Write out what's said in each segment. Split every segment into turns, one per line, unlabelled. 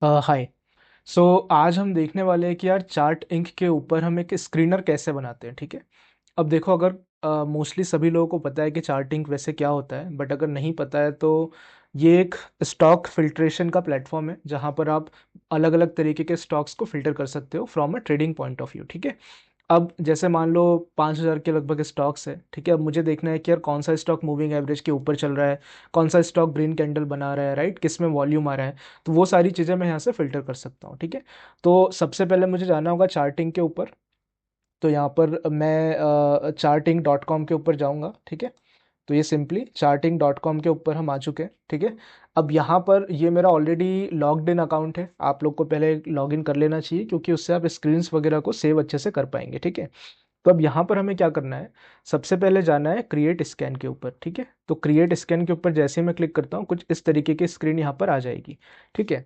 हाय। सो आज हम देखने वाले हैं कि यार चार्ट इंक के ऊपर हम एक स्क्रीनर कैसे बनाते हैं। ठीक है। अब देखो, अगर मोस्टली सभी लोगों को पता है कि चार्ट इंक वैसे क्या होता है, बट अगर नहीं पता है तो ये एक स्टॉक फिल्ट्रेशन का प्लेटफॉर्म है जहाँ पर आप अलग अलग तरीके के स्टॉक्स को फिल्टर कर सकते हो from a trading point of view. ठीक है। अब जैसे मान लो 5,000 के लगभग स्टॉक्स है। ठीक है। अब मुझे देखना है कि यार कौन सा स्टॉक मूविंग एवरेज के ऊपर चल रहा है, कौन सा स्टॉक ग्रीन कैंडल बना रहा है, राइट, किस में वॉल्यूम आ रहा है। तो वो सारी चीज़ें मैं यहाँ से फिल्टर कर सकता हूँ। ठीक है। तो सबसे पहले मुझे जाना होगा चार्टिंग के ऊपर। तो यहाँ पर मैं charting.com के ऊपर जाऊँगा। ठीक है। तो ये सिंपली charting.com के ऊपर हम आ चुके हैं। ठीक है। अब यहाँ पर ये मेरा ऑलरेडी लॉग्ड इन अकाउंट है। आप लोग को पहले लॉग इन कर लेना चाहिए क्योंकि उससे आप स्क्रीन्स वगैरह को सेव अच्छे से कर पाएंगे। ठीक है। तो अब यहाँ पर हमें क्या करना है, सबसे पहले जाना है क्रिएट स्कैन के ऊपर। ठीक है। तो क्रिएट स्कैन के ऊपर जैसे ही मैं क्लिक करता हूँ कुछ इस तरीके की स्क्रीन यहाँ पर आ जाएगी। ठीक है।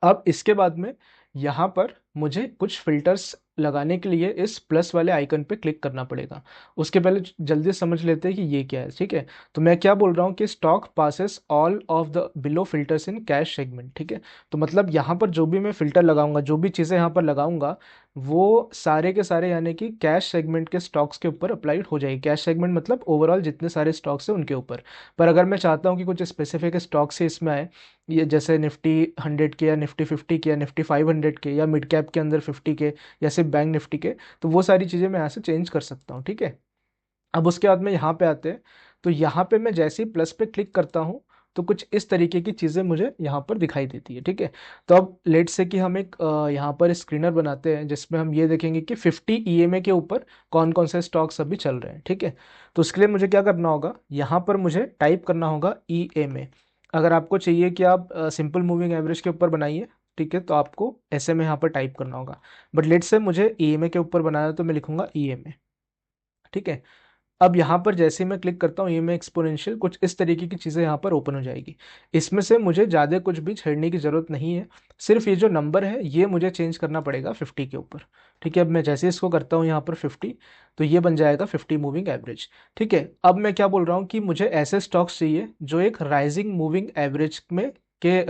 अब इसके बाद में यहाँ पर मुझे कुछ फिल्टर्स लगाने के लिए इस प्लस वाले आइकन पे क्लिक करना पड़ेगा। उसके पहले जल्दी समझ लेते हैं कि ये क्या है। ठीक है। तो मैं क्या बोल रहा हूँ कि stock passes all of the below filters in cash segment. ठीक है। तो मतलब यहाँ पर जो भी मैं फिल्टर लगाऊंगा, जो भी चीज़ें यहाँ पर लगाऊंगा, वो सारे के सारे यानी कि कैश सेगमेंट के स्टॉक्स के ऊपर अप्लाइड हो जाएगी। कैश सेगमेंट मतलब ओवरऑल जितने सारे स्टॉक्स हैं उनके ऊपर। पर अगर मैं चाहता हूँ कि कुछ स्पेसिफिक स्टॉक्स से इसमें आए, ये जैसे निफ्टी 100 के या निफ्टी 50 के या निफ्टी 500 के या मिड कैप के अंदर 50 के या सिर्फ बैंक निफ्टी के, तो वो सारी चीज़ें मैं यहाँ से चेंज कर सकता हूँ। ठीक है। अब उसके बाद में यहाँ पे आते हैं। तो यहाँ पे मैं जैसे ही प्लस पे क्लिक करता हूँ तो कुछ इस तरीके की चीज़ें मुझे यहाँ पर दिखाई देती है। ठीक है। तो अब लेट से कि हम एक यहाँ पर स्क्रीनर बनाते हैं जिसमें हम ये देखेंगे कि 50 ईएमए के ऊपर कौन कौन से स्टॉक्स अभी चल रहे हैं। ठीक है। तो उसके लिए मुझे क्या करना होगा, यहाँ पर मुझे टाइप करना होगा ईएमए। अगर आपको चाहिए कि आप सिंपल मूविंग एवरेज के ऊपर बनाइए, ठीक है, तो आपको ऐसे में यहाँ पर टाइप करना होगा। बट लेट से मुझे ईएमए के ऊपर बनाना है तो मैं लिखूंगा ईएमए। ठीक है। अब यहाँ पर जैसे ही मैं क्लिक करता हूँ ये में एक्सपोनेंशियल कुछ इस तरीके की चीज़ें यहाँ पर ओपन हो जाएगी। इसमें से मुझे ज़्यादा कुछ भी छेड़ने की ज़रूरत नहीं है। सिर्फ ये जो नंबर है ये मुझे चेंज करना पड़ेगा 50 के ऊपर। ठीक है। अब मैं जैसे इसको करता हूँ यहाँ पर 50, तो ये बन जाएगा 50 मूविंग एवरेज। ठीक है। अब मैं क्या बोल रहा हूँ कि मुझे ऐसे स्टॉक्स चाहिए जो एक राइजिंग मूविंग एवरेज में के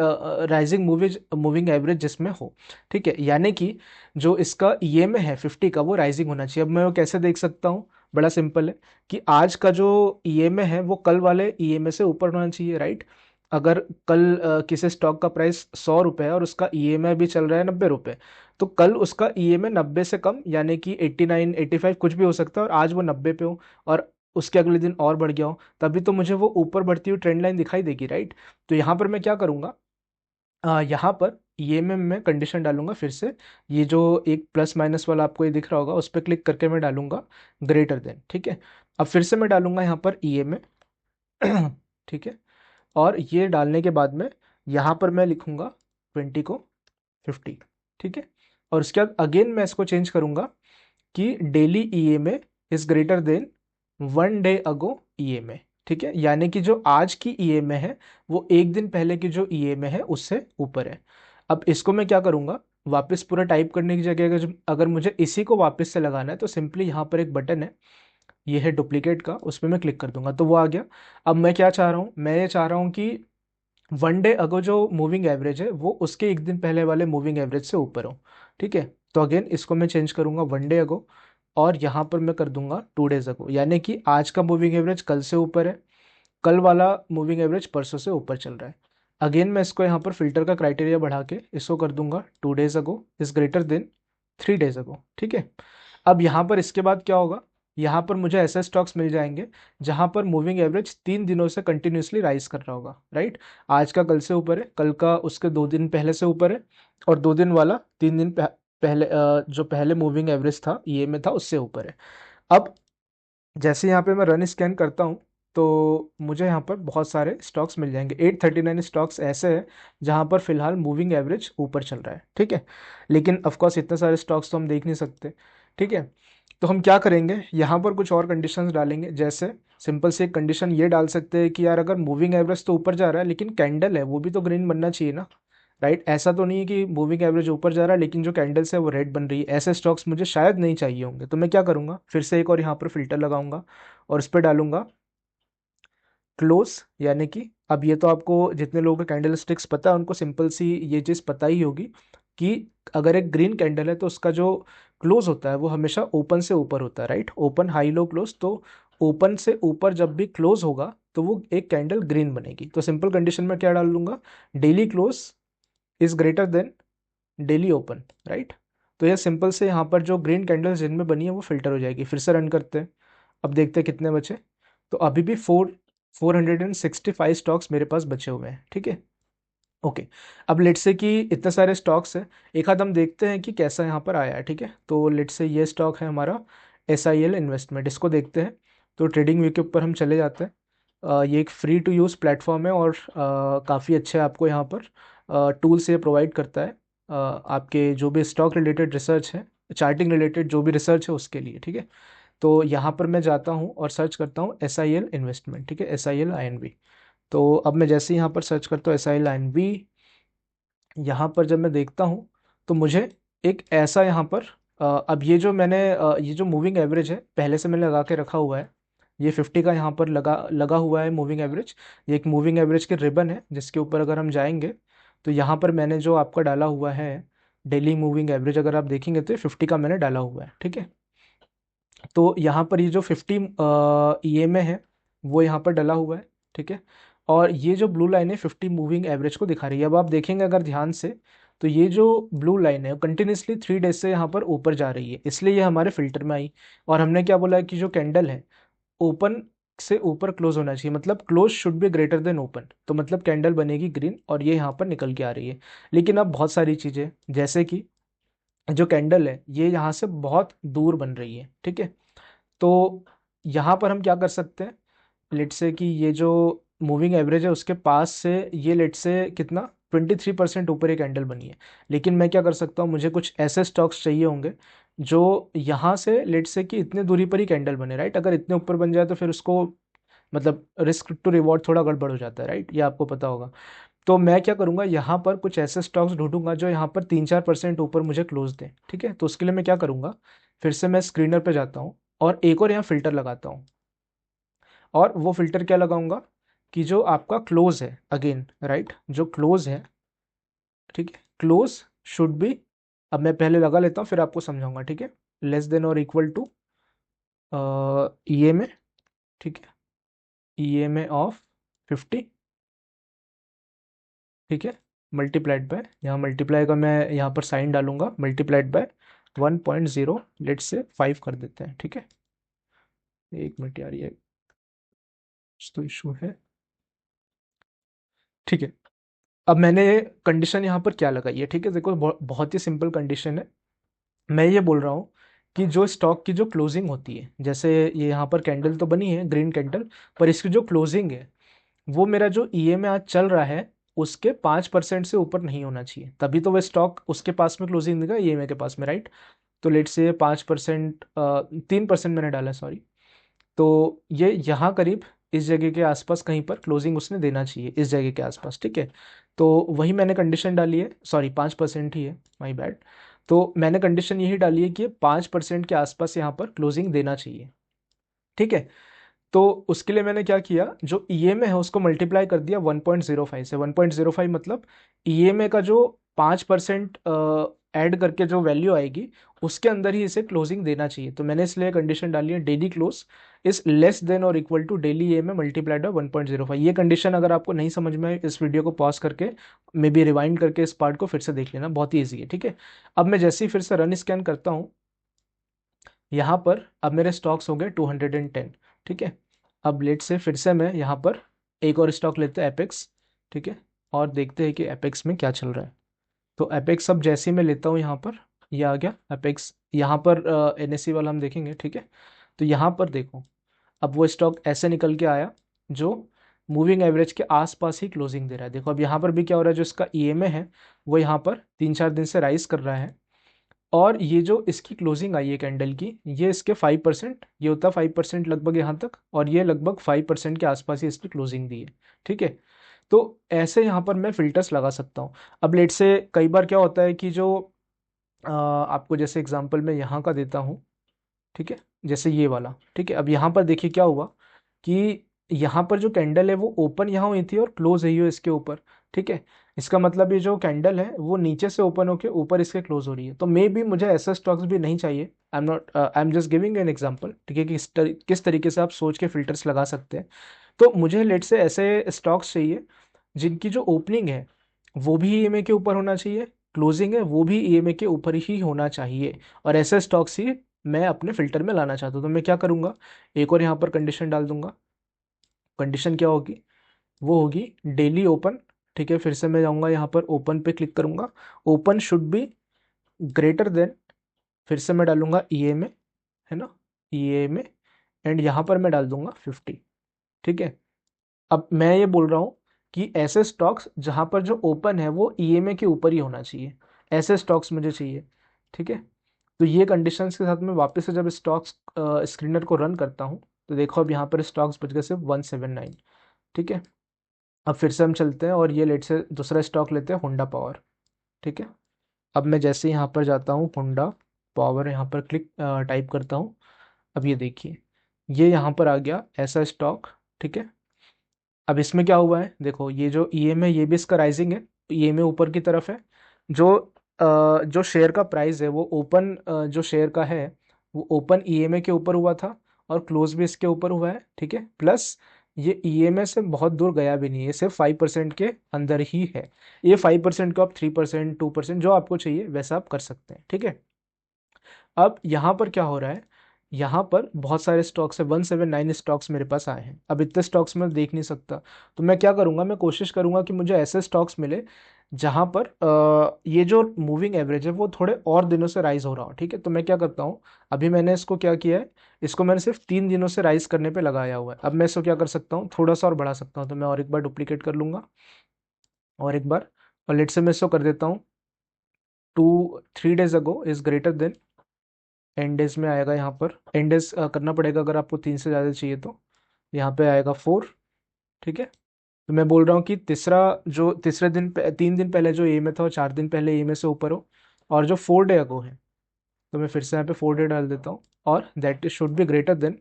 राइजिंग मूविंग मूविंग एवरेज जिसमें हो। ठीक है। यानी कि जो इसका ये में है 50 का वो राइजिंग होना चाहिए। अब मैं वो कैसे देख सकता हूँ, बड़ा सिंपल है कि आज का जो ईएमए है वो कल वाले ईएमए से ऊपर होना चाहिए, राइट। अगर कल किसी स्टॉक का प्राइस 100 रुपये है और उसका ईएमए भी चल रहा है 90 रुपये, तो कल उसका ईएमए 90 से कम यानी कि 89 85 कुछ भी हो सकता है और आज वो 90 पे हो और उसके अगले दिन और बढ़ गया हो, तभी तो मुझे वो ऊपर बढ़ती हुई ट्रेंड लाइन दिखाई देगी, राइट। तो यहाँ पर मैं क्या करूँगा, यहाँ पर ये में मैं कंडीशन डालूंगा फिर से। ये जो एक प्लस माइनस वाला आपको ये दिख रहा होगा उस पर क्लिक करके मैं डालूंगा ग्रेटर देन। ठीक है। अब फिर से मैं डालूंगा यहाँ पर ई में। ठीक है। और ये डालने के बाद में यहाँ पर मैं लिखूंगा 20 को 50। ठीक है। और उसके बाद अगेन मैं इसको चेंज करूंगा कि daily EMA is greater than 1 day ago EMA. ठीक है। यानी कि जो आज की ईएमए है वो एक दिन पहले की जो ईएमए है उससे ऊपर है। अब इसको मैं क्या करूंगा, वापस पूरा टाइप करने की जगह अगर अगर मुझे इसी को वापस से लगाना है तो सिंपली यहाँ पर एक बटन है, ये है डुप्लीकेट का, उस पर मैं क्लिक कर दूंगा तो वो आ गया। अब मैं क्या चाह रहा हूँ, मैं ये चाह रहा हूँ कि 1 डे अगो जो मूविंग एवरेज है वो उसके एक दिन पहले वाले मूविंग एवरेज से ऊपर हो। ठीक है। तो अगेन इसको मैं चेंज करूंगा 1 डे अगो और यहाँ पर मैं कर दूंगा 2 डेज अगो, यानी कि आज का मूविंग एवरेज कल से ऊपर है, कल वाला मूविंग एवरेज परसों से ऊपर चल रहा है। अगेन मैं इसको यहाँ पर फिल्टर का क्राइटेरिया बढ़ा के इसको कर दूंगा 2 days ago is greater than 3 days ago. ठीक है। अब यहाँ पर इसके बाद क्या होगा, यहाँ पर मुझे ऐसे स्टॉक्स मिल जाएंगे जहां पर मूविंग एवरेज 3 दिनों से कंटिन्यूसली राइज कर रहा होगा, राइट। आज का कल से ऊपर है, कल का उसके 2 दिन पहले से ऊपर है और 2 दिन वाला 3 दिन पहले जो पहले मूविंग एवरेज था ये में था उससे ऊपर है। अब जैसे यहाँ पे मैं रन स्कैन करता हूँ तो मुझे यहाँ पर बहुत सारे स्टॉक्स मिल जाएंगे। 839 स्टॉक्स ऐसे हैं जहाँ पर फिलहाल मूविंग एवरेज ऊपर चल रहा है। ठीक है। लेकिन ऑफ कोर्स इतने सारे स्टॉक्स तो हम देख नहीं सकते। ठीक है। तो हम क्या करेंगे, यहाँ पर कुछ और कंडीशंस डालेंगे। जैसे सिंपल से एक कंडीशन ये डाल सकते हैं कि यार अगर मूविंग एवरेज तो ऊपर जा रहा है लेकिन कैंडल है वो भी तो ग्रीन बनना चाहिए ना, राइट। ऐसा तो नहीं है कि मूविंग एवरेज ऊपर जा रहा है लेकिन जो कैंडल्स है वो रेड बन रही है। ऐसे स्टॉक्स मुझे शायद नहीं चाहिए होंगे, तो मैं क्या करूँगा, फिर से एक और यहाँ पर फिल्टर लगाऊंगा और उस पर डालूंगा क्लोज, यानी कि अब ये तो आपको जितने लोगों को कैंडल स्टिक्स पता है उनको सिंपल सी ये चीज़ पता ही होगी कि अगर एक ग्रीन कैंडल है तो उसका जो क्लोज होता है वो हमेशा ओपन से ऊपर होता है, राइट? ओपन, हाई, लो, क्लोज। तो ओपन से ऊपर जब भी क्लोज होगा तो वो एक कैंडल ग्रीन बनेगी। तो सिंपल कंडीशन में क्या डाल लूंगा, daily close is greater than daily open, right? तो ये सिंपल से यहाँ पर जो ग्रीन कैंडल्स जिनमें बनी है वो फिल्टर हो जाएगी। फिर से रन करते हैं, अब देखते हैं कितने बचे। तो अभी भी 465 स्टॉक्स मेरे पास बचे हुए हैं, ठीक है। ओके, अब लेट्स से कि इतने सारे स्टॉक्स हैं, एक आध हम देखते हैं कि कैसा यहाँ पर आया है, ठीक है। तो लेट्स से ये स्टॉक है हमारा SIL इन्वेस्टमेंट, इसको देखते हैं। तो ट्रेडिंग व्यू के ऊपर हम चले जाते हैं। ये एक फ्री टू यूज़ प्लेटफॉर्म है और काफ़ी अच्छे आपको यहाँ पर टूल्स ये प्रोवाइड करता है आपके जो भी स्टॉक रिलेटेड रिसर्च है, चार्टिंग रिलेटेड जो भी रिसर्च है उसके लिए, ठीक है। तो यहाँ पर मैं जाता हूँ और सर्च करता हूँ SIL इन्वेस्टमेंट, ठीक है, SIL INV। तो अब मैं जैसे ही यहाँ पर सर्च करता हूँ SIL INV, यहाँ पर जब मैं देखता हूँ तो मुझे एक ऐसा यहाँ पर अब ये जो मैंने ये जो मूविंग एवरेज है पहले से मैंने लगा के रखा हुआ है, ये 50 का यहाँ पर लगा लगा हुआ है मूविंग एवरेज। ये एक मूविंग एवरेज के रिबन है जिसके ऊपर अगर हम जाएंगे तो यहाँ पर मैंने जो आपका डाला हुआ है डेली मूविंग एवरेज, अगर आप देखेंगे तो ये 50 का मैंने डाला हुआ है, ठीक है। तो यहाँ पर ये जो 50 EMA है वो यहाँ पर डला हुआ है, ठीक है। और ये जो ब्लू लाइन है 50 मूविंग एवरेज को दिखा रही है। अब आप देखेंगे अगर ध्यान से तो ये जो ब्लू लाइन है कंटिन्यूसली 3 डेज से यहाँ पर ऊपर जा रही है, इसलिए ये हमारे फिल्टर में आई। और हमने क्या बोला है कि जो कैंडल है ओपन से ऊपर क्लोज होना चाहिए, मतलब close should be greater than open, तो मतलब कैंडल बनेगी ग्रीन और ये यहाँ पर निकल के आ रही है। लेकिन अब बहुत सारी चीज़ें जैसे कि जो कैंडल है ये यहाँ से बहुत दूर बन रही है, ठीक है। तो यहाँ पर हम क्या कर सकते हैं, लेट से कि ये जो मूविंग एवरेज है उसके पास से ये लेट से कितना 23% ऊपर एक कैंडल बनी है। लेकिन मैं क्या कर सकता हूँ, मुझे कुछ ऐसे स्टॉक्स चाहिए होंगे जो यहाँ से लेट से कि इतने दूरी पर ही कैंडल बने, राइट? अगर इतने ऊपर बन जाए तो फिर उसको मतलब रिस्क टू रिवॉर्ड थोड़ा गड़बड़ हो जाता है, राइट? ये आपको पता होगा। तो मैं क्या करूंगा, यहाँ पर कुछ ऐसे स्टॉक्स ढूंढूंगा जो यहाँ पर 3-4% ऊपर मुझे क्लोज दें, ठीक है। तो उसके लिए मैं क्या करूंगा, फिर से मैं स्क्रीनर पे जाता हूँ और एक और यहाँ फिल्टर लगाता हूँ। और वो फिल्टर क्या लगाऊंगा कि जो आपका क्लोज है अगेन, राइट, जो क्लोज है, ठीक है, क्लोज शुड बी, अब मैं पहले लगा लेता हूँ फिर आपको समझाऊंगा, ठीक है। लेस देन और इक्वल टू EMA, ठीक है, EMA ऑफ 50, ठीक है, मल्टीप्लाइड बाय, यहाँ मल्टीप्लाई का मैं यहाँ पर साइन डालूंगा, मल्टीप्लाइड बाय 1.0, लेट से 5 कर देते हैं, ठीक है। एक मिनट यार, ये कुछ तो इशू है, ठीक है। अब मैंने कंडीशन यहाँ पर क्या लगाई है, ठीक है, देखो बहुत ही सिंपल कंडीशन है। मैं ये बोल रहा हूँ कि जो स्टॉक की जो क्लोजिंग होती है, जैसे ये यहाँ पर कैंडल तो बनी है ग्रीन कैंडल, पर इसकी जो क्लोजिंग है वो मेरा जो EMA आज चल रहा है उसके 5% से ऊपर नहीं होना चाहिए, तभी तो वह स्टॉक उसके पास में क्लोजिंग देगा EMA के पास में, राइट? तो लेट से 5%, 3% मैंने डाला, सॉरी। तो ये यहाँ करीब इस जगह के आसपास कहीं पर क्लोजिंग उसने देना चाहिए, इस जगह के आसपास, ठीक है। तो वही मैंने कंडीशन डाली है, सॉरी 5% ही है, माई बैड। तो मैंने कंडीशन यही डाली है कि 5% के आसपास यहाँ पर क्लोजिंग देना चाहिए, ठीक है। तो उसके लिए मैंने क्या किया, जो EMA है उसको मल्टीप्लाई कर दिया 1.05 से। 1.05 मतलब EMA का जो 5% ऐड करके जो वैल्यू आएगी उसके अंदर ही इसे क्लोजिंग देना चाहिए। तो मैंने इसलिए कंडीशन डाली है daily close is less than और equal to daily EMA multiplied by 1.05। ये कंडीशन अगर आपको नहीं समझ में आए इस वीडियो को पॉज करके मे बी रिवाइंड करके इस पार्ट को फिर से देख लेना, बहुत ही ईजी है, ठीक है। अब मैं जैसे ही फिर से रन स्कैन करता हूँ, यहाँ पर अब मेरे स्टॉक्स हो गए 210, ठीक है। अब लेट से फिर से मैं यहाँ पर एक और स्टॉक लेते हैं एपेक्स, ठीक है, और देखते हैं कि एपेक्स में क्या चल रहा है। तो एपेक्स अब जैसे ही मैं लेता हूँ यहाँ पर, ये आ गया एपेक्स, यहाँ पर NSE वाला हम देखेंगे, ठीक है। तो यहाँ पर देखो, अब वो स्टॉक ऐसे निकल के आया जो मूविंग एवरेज के आसपास ही क्लोजिंग दे रहा है। देखो अब यहाँ पर भी क्या हो रहा है, जो इसका EMA है वो यहाँ पर 3-4 दिन से राइज कर रहा है, और ये जो इसकी क्लोजिंग आई है कैंडल की, ये इसके 5%, ये होता है 5% लगभग यहाँ तक, और ये लगभग 5% के आसपास ही इसकी क्लोजिंग दी है, ठीक है। तो ऐसे यहाँ पर मैं फिल्टर्स लगा सकता हूँ। अब लेट से कई बार क्या होता है कि जो आपको जैसे एग्जांपल मैं यहाँ का देता हूँ, ठीक है, जैसे ये वाला, ठीक है। अब यहाँ पर देखिए क्या हुआ कि यहाँ पर जो कैंडल है वो ओपन यहाँ हुई थी और क्लोज हुई है इसके ऊपर, ठीक है। इसका मतलब ये जो कैंडल है वो नीचे से ओपन होके ऊपर इसके क्लोज हो रही है। तो मे बी मुझे ऐसा स्टॉक्स भी नहीं चाहिए। I am just giving an example, ठीक है, कि किस तरीके से आप सोच के फिल्टर्स लगा सकते हैं। तो मुझे लेट से ऐसे स्टॉक्स चाहिए जिनकी जो ओपनिंग है वो भी ईएमए के ऊपर होना चाहिए, क्लोजिंग है वो भी ईएमए के ऊपर ही होना चाहिए, और ऐसे स्टॉक्स ही मैं अपने फिल्टर में लाना चाहता हूँ। तो मैं क्या करूँगा, एक और यहाँ पर कंडीशन डाल दूंगा। कंडीशन क्या होगी, वो होगी डेली ओपन, ठीक है। फिर से मैं जाऊँगा यहाँ पर ओपन पे क्लिक करूँगा, open should be greater than, फिर से मैं डालूंगा ईएमए, है ना, ईएमए, एंड यहाँ पर मैं डाल दूंगा 50, ठीक है। अब मैं ये बोल रहा हूँ कि ऐसे स्टॉक्स जहाँ पर जो ओपन है वो ईएमए के ऊपर ही होना चाहिए, ऐसे स्टॉक्स मुझे चाहिए, ठीक है। तो ये कंडीशंस के साथ मैं वापस से जब स्टॉक्स स्क्रीनर को रन करता हूँ तो देखो अब यहाँ पर स्टॉक्स बच गए सिर्फ 179, ठीक है। अब फिर से हम चलते हैं और ये लेट से दूसरा स्टॉक लेते हैं, होंडा पावर, ठीक है। अब मैं जैसे यहाँ पर जाता हूँ होंडा पावर, यहाँ पर क्लिक टाइप करता हूँ, अब ये देखिए ये यहाँ पर आ गया ऐसा स्टॉक, ठीक है। अब इसमें क्या हुआ है, देखो ये जो ईएम है ये भी इसका राइजिंग है, ईएमए ऊपर की तरफ है। जो जो शेयर का प्राइस है वो ओपन, जो शेयर का है वो ओपन ईएमए के ऊपर हुआ था और क्लोज भी इसके ऊपर हुआ है, ठीक है। प्लस ये ईएमए से बहुत दूर गया भी नहीं है, सिर्फ 5% के अंदर ही है। ये 5% को आप 3%, 2% जो आपको चाहिए वैसा आप कर सकते हैं, ठीक है। अब यहाँ पर क्या हो रहा है, यहाँ पर बहुत सारे स्टॉक्स है, 179 स्टॉक्स मेरे पास आए हैं। अब इतने स्टॉक्स में देख नहीं सकता, तो मैं क्या करूँगा, मैं कोशिश करूँगा कि मुझे ऐसे स्टॉक्स मिले जहाँ पर ये जो मूविंग एवरेज है वो थोड़े और दिनों से राइज हो रहा हो, ठीक है। तो मैं क्या करता हूँ, अभी मैंने इसको क्या किया है, इसको मैंने सिर्फ 3 दिनों से राइज करने पे लगाया हुआ है। अब मैं इसको क्या कर सकता हूँ, थोड़ा सा और बढ़ा सकता हूँ। तो मैं और एक बार डुप्लीकेट कर लूँगा और एक बार, और लेट से मैं इसको कर देता हूँ 3 days ago is greater than, and days में आएगा, यहाँ पर एंड डेज करना पड़ेगा अगर आपको 3 से ज़्यादा चाहिए तो। यहाँ पे आएगा 4, ठीक है। तो मैं बोल रहा हूँ कि तीसरे दिन 3 दिन पहले जो ए में था वो 4 दिन पहले ए में से ऊपर हो, और जो 4 डे अगो है, तो मैं फिर से यहाँ पे 4 डे डाल देता हूँ, और that is should be greater than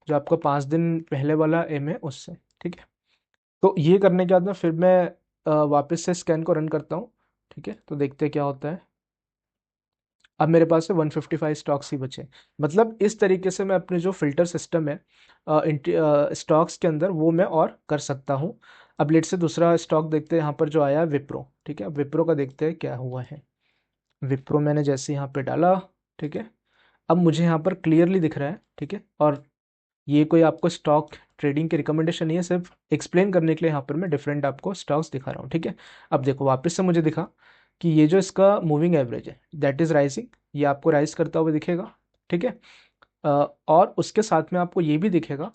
जो आपका 5 दिन पहले वाला एम है उससे, ठीक है। तो ये करने के बाद ना फिर मैं वापस से स्कैन को रन करता हूँ, ठीक है। तो देखते हैं क्या होता है। अब मेरे पास है 155 स्टॉक्स ही बचे। मतलब इस तरीके से मैं अपने जो फिल्टर सिस्टम है स्टॉक्स के अंदर वो मैं और कर सकता हूँ। अब लेट से दूसरा स्टॉक देखते हैं, यहाँ पर जो आया है विप्रो, ठीक है। अब विप्रो का देखते हैं क्या हुआ है। विप्रो मैंने जैसे यहाँ पे डाला, ठीक है। अब मुझे यहाँ पर क्लियरली दिख रहा है, ठीक है। और ये कोई आपको स्टॉक ट्रेडिंग की रिकमेंडेशन नहीं है, सिर्फ एक्सप्लेन करने के लिए यहाँ पर मैं डिफरेंट आपको स्टॉक्स दिखा रहा हूँ, ठीक है। अब देखो वापस से मुझे दिखा कि ये जो इसका मूविंग एवरेज है दैट इज राइजिंग, ये आपको राइज करता हुआ दिखेगा, ठीक है। और उसके साथ में आपको ये भी दिखेगा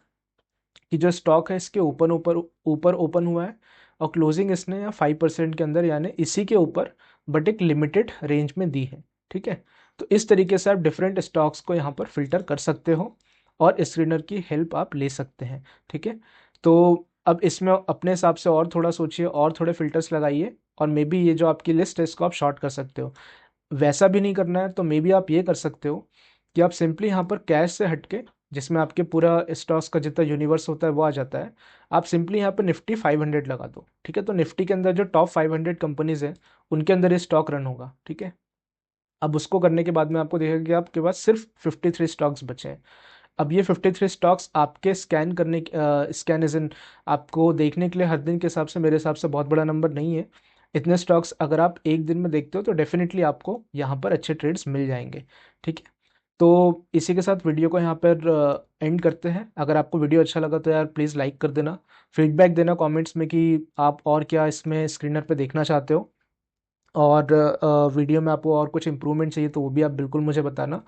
कि जो स्टॉक है इसके ऊपर ऊपर ऊपर ओपन हुआ है और क्लोजिंग इसने 5% के अंदर यानी इसी के ऊपर, बट एक लिमिटेड रेंज में दी है, ठीक है। तो इस तरीके से आप डिफरेंट स्टॉक्स को यहाँ पर फिल्टर कर सकते हो और स्क्रीनर की हेल्प आप ले सकते हैं, ठीक है। तो अब इसमें अपने हिसाब से और थोड़ा सोचिए और थोड़े फिल्टर्स लगाइए, और मे बी ये जो आपकी लिस्ट है इसको आप शॉर्ट कर सकते हो। वैसा भी नहीं करना है तो मे बी आप ये कर सकते हो कि आप सिंपली यहाँ पर कैश से हटके, जिसमें आपके पूरा स्टॉक्स का जितना यूनिवर्स होता है वो आ जाता है, आप सिंपली यहाँ पर निफ्टी 500 लगा दो, ठीक है। तो निफ्टी के अंदर जो टॉप 500 कंपनीज हैं उनके अंदर ये स्टॉक रन होगा, ठीक है। अब उसको करने के बाद में आपको देखेगा कि आपके पास सिर्फ 53 स्टॉक्स बचे हैं। अब ये 53 स्टॉक्स आपके स्कैन करने, स्कैन इज इन, आपको देखने के लिए हर दिन के हिसाब से मेरे हिसाब से बहुत बड़ा नंबर नहीं है। इतने स्टॉक्स अगर आप एक दिन में देखते हो तो डेफिनेटली आपको यहाँ पर अच्छे ट्रेड्स मिल जाएंगे, ठीक है। तो इसी के साथ वीडियो को यहाँ पर एंड करते हैं। अगर आपको वीडियो अच्छा लगा तो यार प्लीज़ लाइक कर देना, फीडबैक देना कमेंट्स में कि आप और क्या इसमें स्क्रीनर पे देखना चाहते हो, और वीडियो में आपको और कुछ इम्प्रूवमेंट चाहिए तो वो भी आप बिल्कुल मुझे बताना।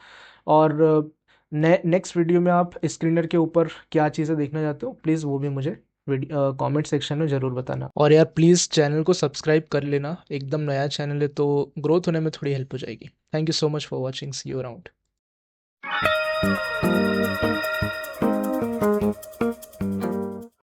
और नेक्स्ट वीडियो में आप स्क्रीनर के ऊपर क्या चीज़ें देखना चाहते हो प्लीज़ वो भी मुझे कमेंट सेक्शन में ज़रूर बताना। और यार प्लीज़ चैनल को सब्सक्राइब कर लेना, एकदम नया चैनल है तो ग्रोथ होने में थोड़ी हेल्प हो जाएगी। Thank you so much for watching, see you around.